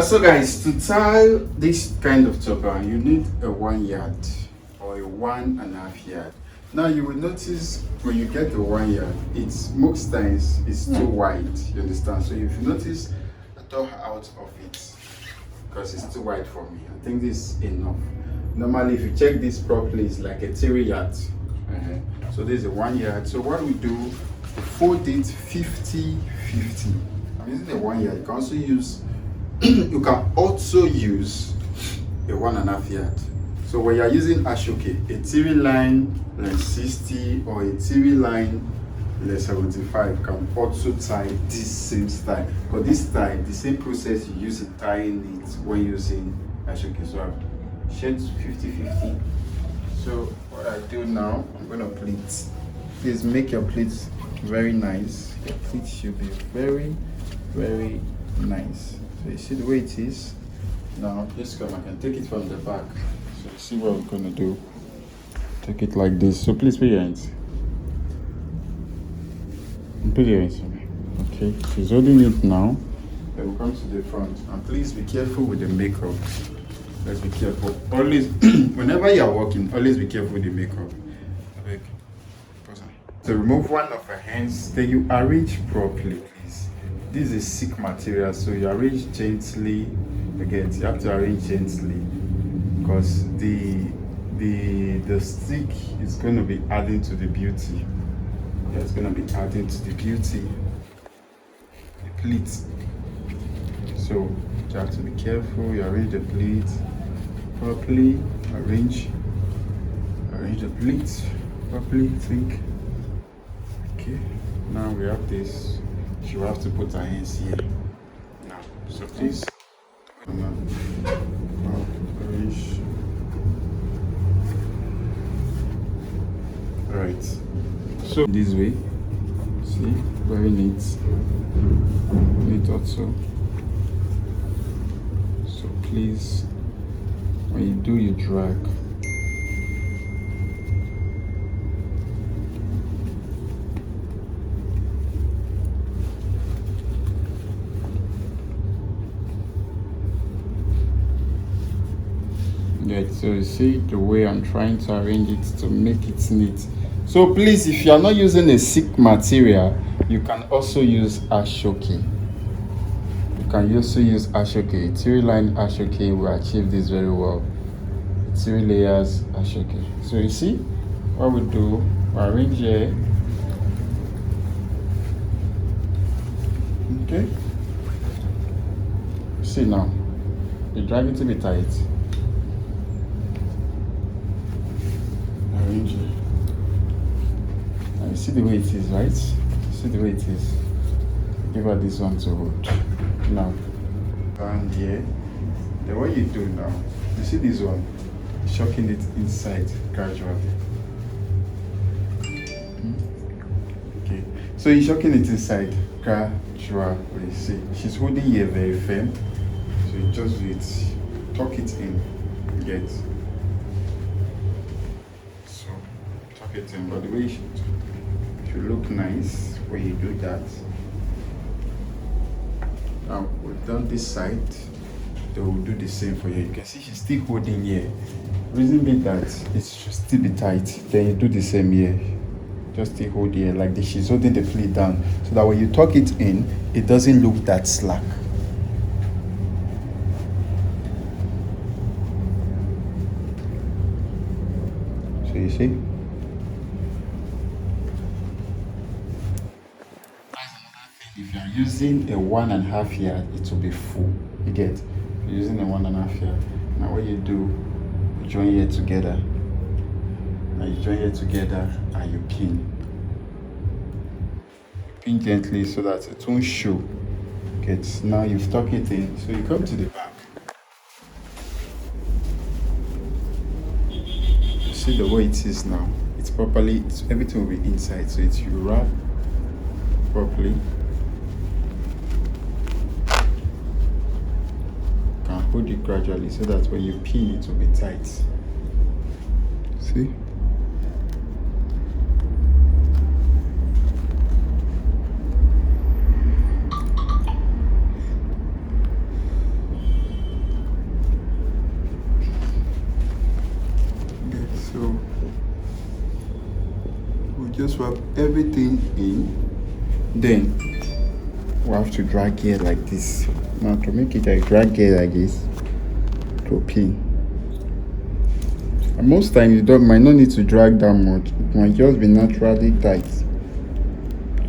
So guys, to tie this kind of turban, you need a 1 yard or a 1.5 yard. Now you will notice when you get the 1 yard, it's most times it's too wide. You understand? So if you notice, I tore out of it because it's too wide for me. I think this is enough. Normally, if you check this properly, it's like a 3 yard. So this is a 1 yard. So what we do, we fold it 50-50. I'm using a 1 yard. You can also use you can also use a 1.5 yard. So when you are using ashoke, a TV line like 60 or a TV line like 75 can also tie this same style. But this tie, the same process you use in tying it when using ashoke. So I've shaped 50-50. So what I do now, I'm gonna pleat. Please make your pleats very nice. Your pleats should be very, very nice. So you see the way it is. Now just come, I can take it from the back. So you see what we're gonna do. Take it like this. So please put your hands. Put your hands. Okay, she's holding it now. Then we'll come to the front. And please be careful with the makeup. Let's be careful. Always, whenever you are walking, always be careful with the makeup. Okay. So remove one of her hands, then you arrange properly, please. This is silk material, so you arrange gently. Again, you have to arrange gently because the stick is going to be adding to the beauty. Yeah, it's going to be adding to the beauty. The pleat. So you have to be careful. You arrange the pleat properly. Arrange the pleat properly. Think. Okay. Now we have this. She will have to put her hands here. Now, so please. Arrange. Alright. So this way. See, very neat. Neat also. So please, when you do, you drag. Yeah, so you see the way I'm trying to arrange it to make it neat. So please, if you are not using a silk material, you can also use ashoke. You can also use ashoke. 3-line ashoke will achieve this very well. 3 layers ashoke. So you see what we do, we arrange here. Okay. See now, you drag it to be tight. Arrange it. And you see the way it is, right? See the way it is. Give her this one to hold. Now, and here. Then what you do now, you see this one, shocking it inside gradually. Okay, so you're shocking it inside gradually. See, she's holding here very firm. So you just do it, tuck it in, get. So tuck it in, but the way it should look nice when you do that. Now we've done this side, then we'll do the same for you. You can see she's still holding here. Reason being that it should still be tight. Then you do the same here. Just still hold here like this. She's holding the pleat down so that when you tuck it in, it doesn't look that slack. So you see? If you are using a 1.5 yard, it will be full. You get? If you're using a 1.5 yard. Now what you do, you join here together. Now you join here together and you pin. Pin gently so that it won't show. Get? Now you've tucked it in. So you come to the back. You see the way it is now. It's properly, everything will be inside. So it's you wrap properly. Hold it gradually so that when you pin it will be tight. See? swap everything in. Then we have to drag here like this. Now to make it, I drag here like this to pin. And most times you don't might not need to drag that much. It might just be naturally tight.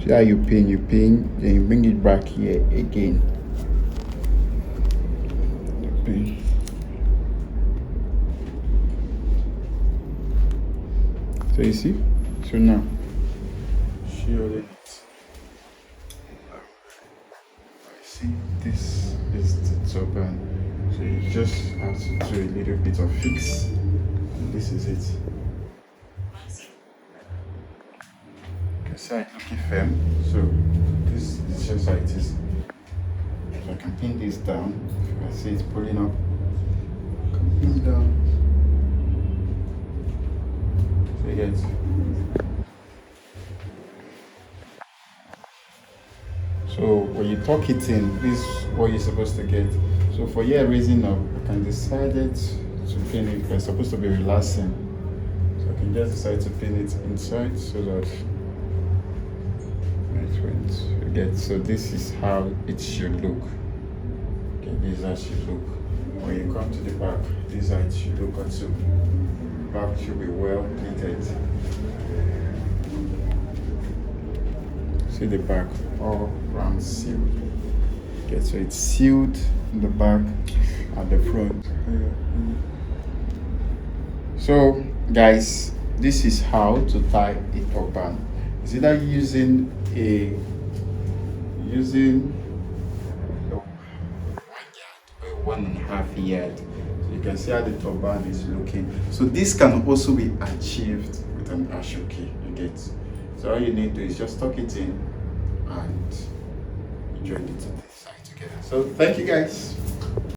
See how you pin, then you bring it back here again. Pin. So you see? So now, surely it. See, this is the turban. So you just have to do a little bit of fix, and this is it. You can see it's looking firm. So this is just how it is. So I can pin this down. I see it's pulling up. I can pin down. So you get. So when you tuck it in, this is what you're supposed to get. So for here raising up, I can decide it to pin it. It's supposed to be relaxing. So I can just decide to pin it inside so that it went. You get. So this is how it should look. Okay, this is how it should look. When you come to the back, this is how it should look also. Back should be well pleated. See the back all round sealed. Okay, so it's sealed in the back and the front. So guys, this is how to tie a turban. It's either using a 1.5 yard. So you can see how the turban is looking. So this can also be achieved with an ashoki. You get. So all you need to do is just tuck it in and join it to this side together. So thank you guys.